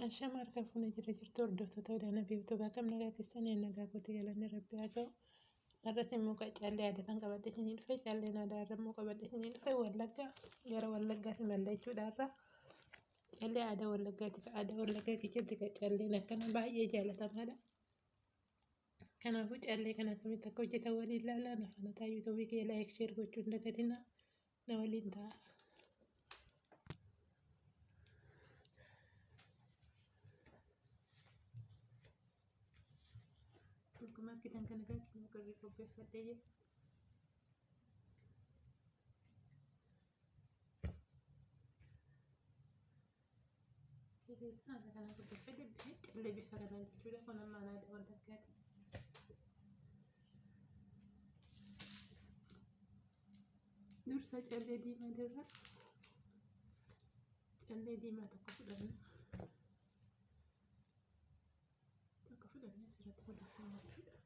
Ashama harka fuunee jirtu hordoftoota Odaanaa fi Utubaa kam nagaa keessanii nagaa gootii galanni rabbi haa ga'u. Har'as immoo callee aadaatiin qabadhee isinii dhufe calleen aadaa irra immoo qabadhee isinii dhufe Wallaggaa gara Wallaggaatti malee jechuudha irra. Callee aadaa Wallaggaatti aadaa Wallaggaa keessatti calleen akkana baay'ee jaalatamaadha. Kanaafuu callee kana akkamitti akka hojjetan waliin ilaalaa na faana taa'aa yuutuubii kee laayik sheer gochuun dagatinaa na waliin ta'a. Akkuma argitan kana kan qorri qopheeffadhee jira. Keessaa haala kana qopheeffadhee callee bifa kanaan jechuudha kun ammaan aadaa Wallaggaati. Dursa callee diimaa dirra callee diimaa tokko fudhanna. Tokko fudhannee asirratti godhachuu jechuudha.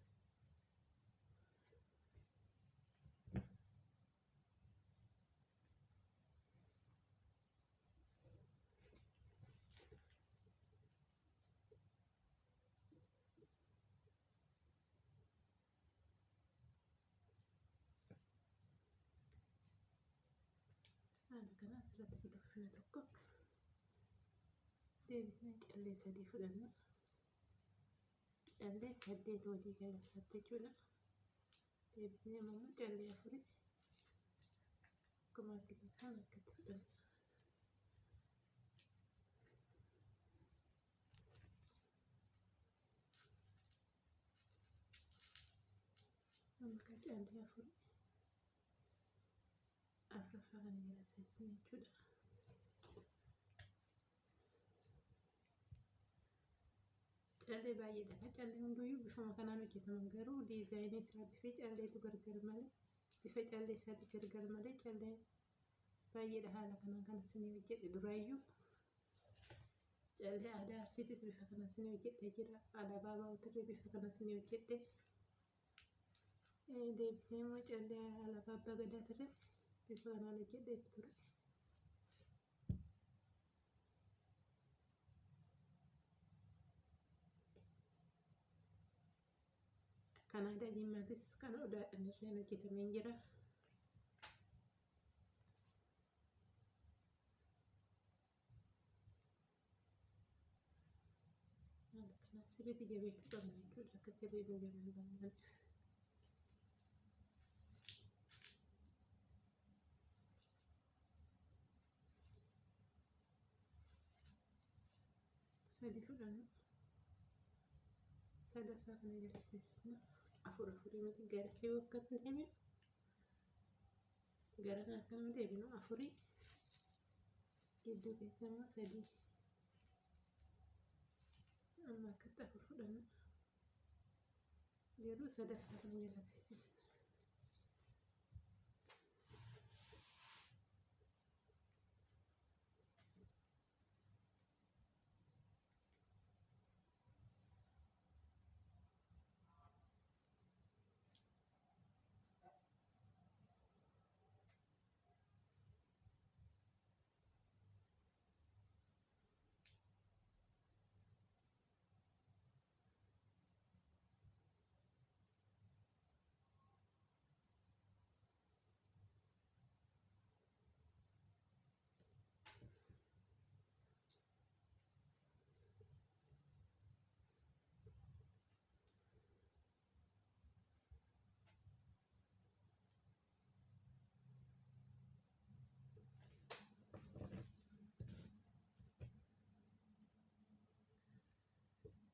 Haala kana asirratti godhachuu tokko deebisnee callee sadii fudhanna. Callee 8 walii gala isaatti jechuudha. Deebisnee immoo callee 4 akkuma argitan kana akkatti fudhanna. Amma kan callee 4 afuraffaa kana jala seensisnee jechuudha. Callee baay'eedha. Callee hunduyyuu bifuma kanaan hojjetaman garuu diizaayinii isaa bifa calleetu gargar malee bifa callee isaatti gargar malee callee baay'eedha. Haala kanaan kan isinii hojjedhe duraayyuu callee aadaa Arsiitis bifa kanaan isinii hojjedhee jira. Alaabaa Baawutirree bifa kanaan isinii hojjedhe. Deebisee immoo callee alaabaa Abbaa Gadaatirree bifa kanaan hojjedhee ture. Kan aadaa Jimmaatis kan Odaadhaan irreen hojjetamee jira. Haala kana sirriitti jabeessuu qabna jechuudha akka kirrii nu jalaan baay'atan. Sadii fudhanna. Sadaffaa kana jala seensisna. Afur miti gara si wakkaatti deeminu gara na akkana deeminu afurii gidduu keessa immoo sadii amma akkatti afur fudhanna. Garuu sadaffaa kana jala seensisna.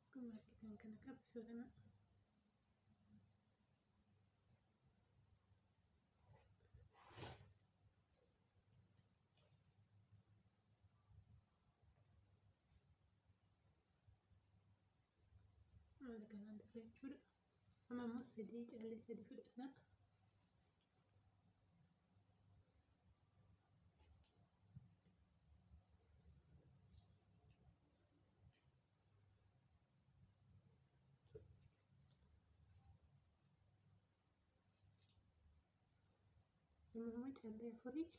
Akkuma argitan kana kan bifa kana haala kanaan dhufe jechuudha. Amma immoo sadii callee sadii fudhanna. Amma callee afurii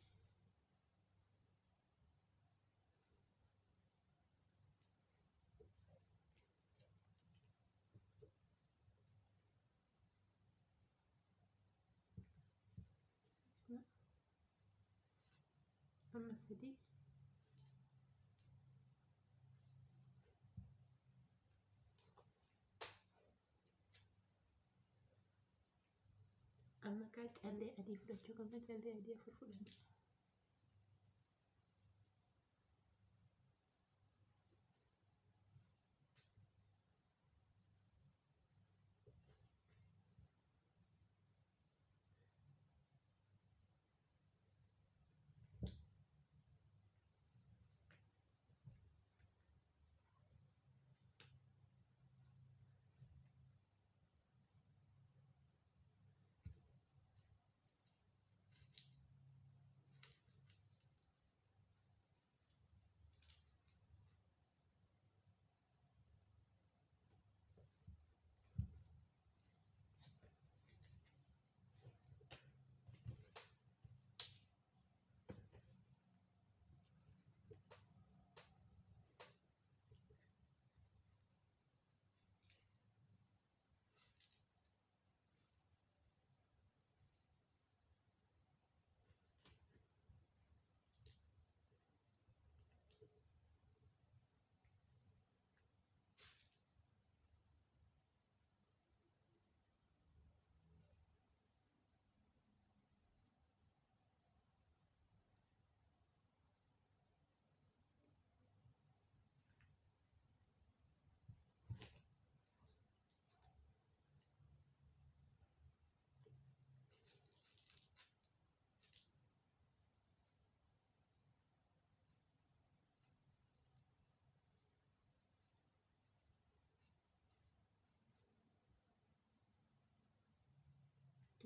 amma sadii amma kaa callee adii fudhachuu qabna. Callee adii 4 fudhanna.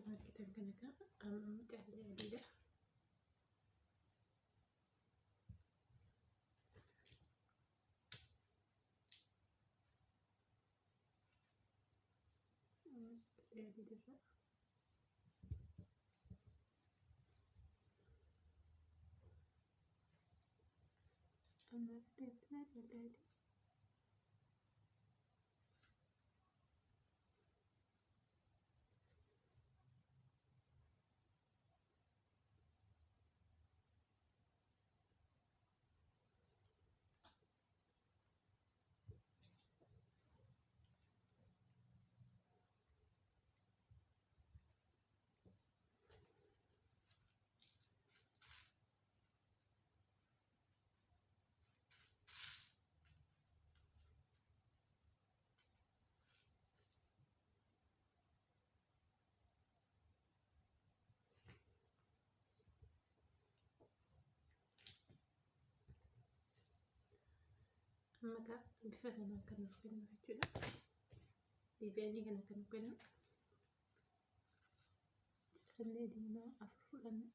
Cuma kita kan callee adiidha. Callee adiidha. Amma deebisnee callee adii. Amma kaa bifa kanaan kan nuuf kennu jechuudha. Diizaayinii kana kan nuuf kennu callee diimaa 4 fudhanna.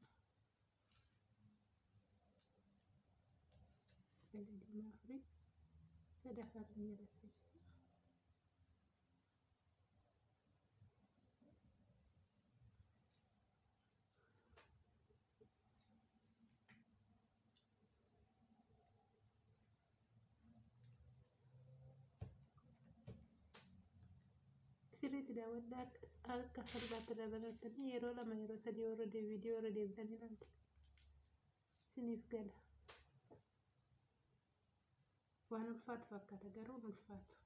Callee diimaa 4 sadaffaa kan jala seessa. Sirriitti daawwadhaa akka salphaatti dabalatanii yeroo 2 yeroo 3 warra viidiyoo irra deebitanii ilaaltu isiniif gala. Waan ulfaatu fakkaata garuu hin ulfaatu.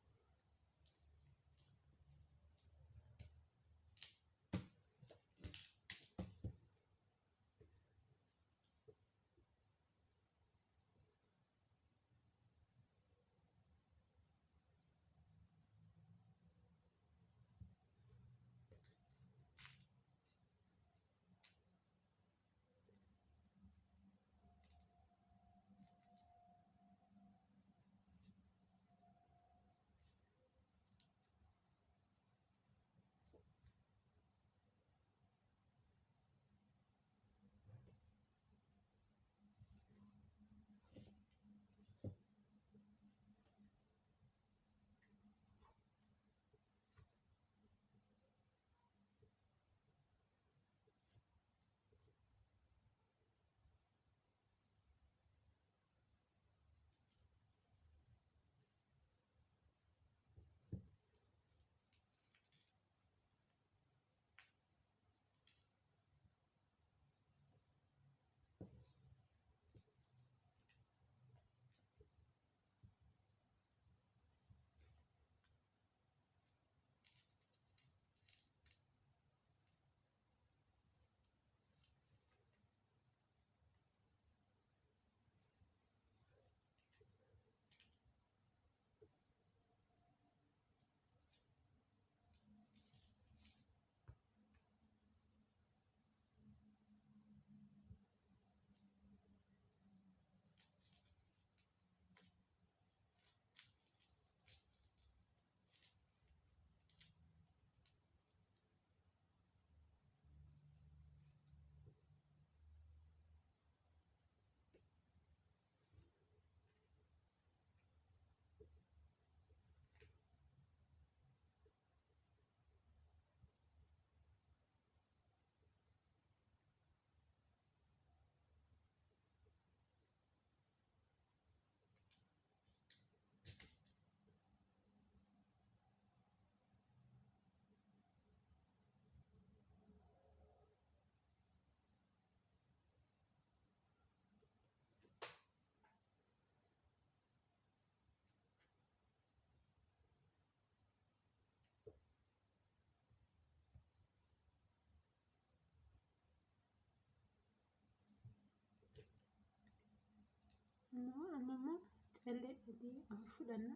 amma immoo callee adii afur fudhanna.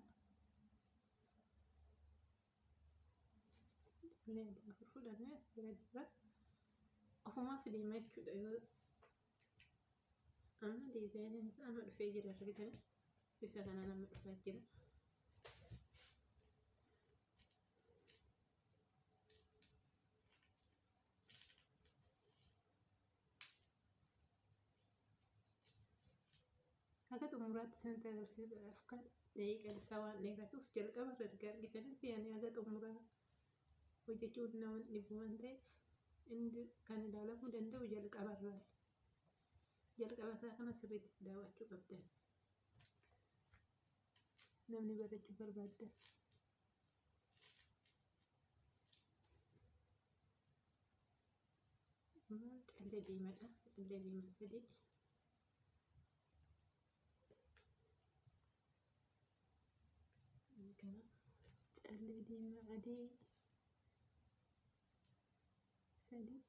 Callee adii afur fudhannee as bira dibaa ofumaaf deema jechuudha. Yoo amma diizaayiniin isaa amma dhufee jira argitanii bifa kanaan amma dhufaa jira. Akka xumuraatti isinitti agarsiisuudhaaf kan daqiiqaan isaa waan dheeratuuf jalqaba erga argitanitti yaani akka xumuraa hojjechuun nama dhibu waan ta'eef inni kan ilaalamuu danda'u jalqabarraa. Jalqaba isaa kana sirriitti daawwachuu qabdan. Namni barachuu barbaaddan. Callee diimaadha. Callee diimaa sadii. Kana callee diimaa adii sadii.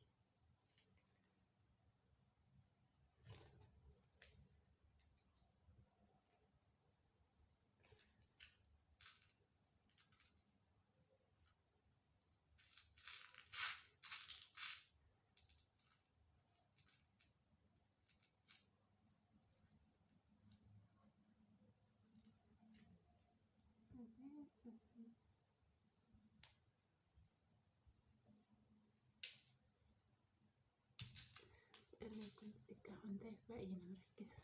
Calleen kun xiqqaa waan ta'eef baay'ee nama rakkisa.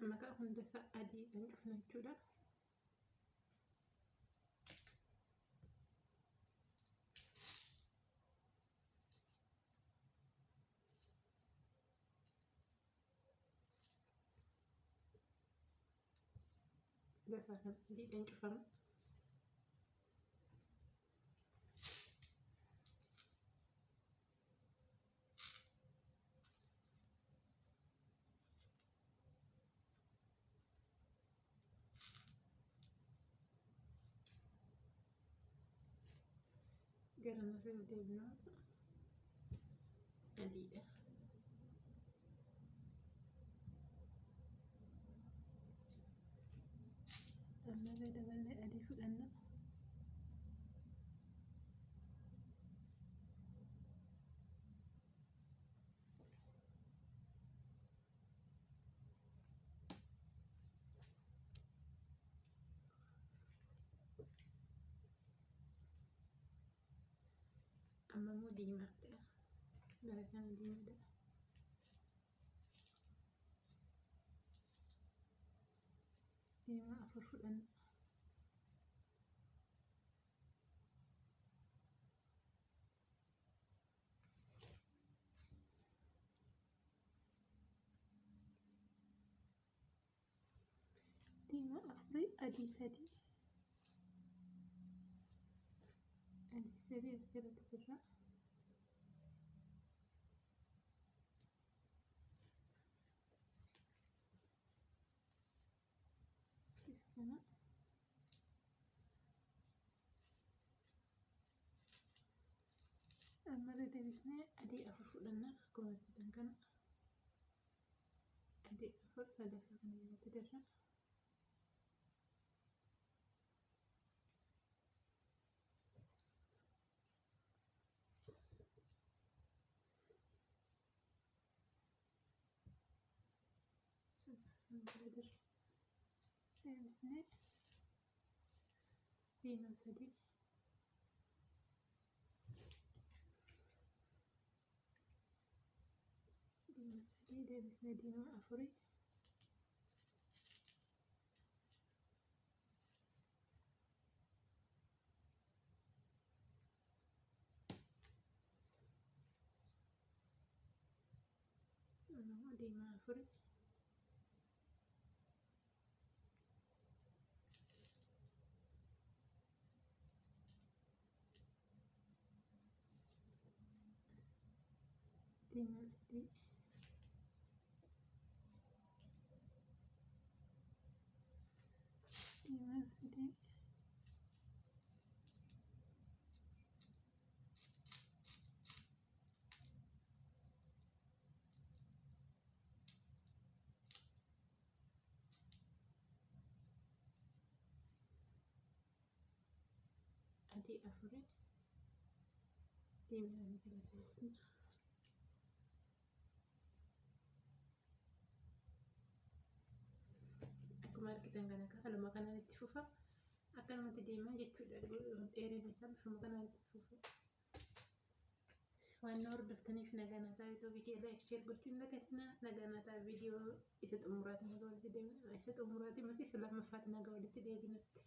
Maqaa hundasaa adiidhaan cufna jechuudha. Gosa kan adiidhaan cufama. Gara narra deebinaa adiidha. Ammallee daballee adii fudhanna. Amma immoo diimaadha. Bara kana diimaadha. Diimaa afur fudhanna. Diimaa afurii adii sadii. Adii sadii as jalatti jirra. Kana ammallee deebisnee adii afur fudhanna. Akkuma argitan kana adii afur sadaffaa kana jalatti jirra. Deebisnee diimaa sadii. Diimaa sadii deebisnee diimaa afurii. diimaa afuri diimaa sadii diimaa sadii adii afuri diimaa galasiisna akkuma argitan kana haaluma kanaan itti fufa akkanumatti deemaa jechuudha. Dheerina isaa bifuma kanaan itti fufa. Waan hordoftaniif nagaa naa ta'aa. Yuutuubii kee like share gochuun dagatinaa. Nagaa naa ta'aa. Viidiyoo isa xumuraatiin nagaa walitti deebina. Isa xumuraatiin miti isa lammaffaatti nagaa walitti deebinatti.